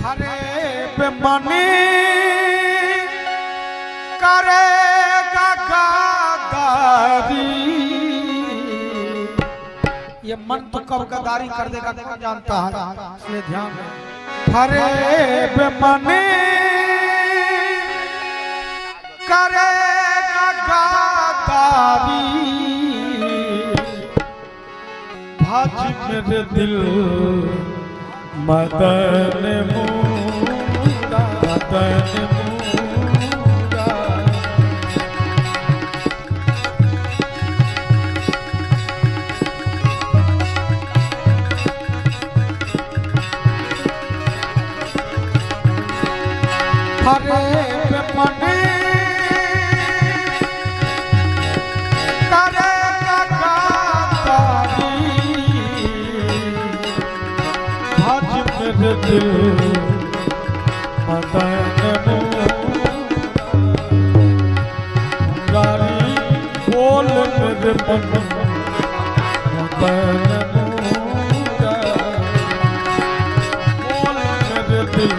हरे बेमनी करेगा गद्दारी। ये मन तो कब गद्दारी कर देगा कौन जानता है, इसलिए ध्यान है। हरे बेमनी करेगा गद्दारी, भाज मेरे दिल मदन मूरा मदन मूरा। हरे बेमनी करेगा गद्दारी, भाज मेरे दिल मदन मुरारी। बोल मेरे मन मदन मुरारी, बोल मेरे दिल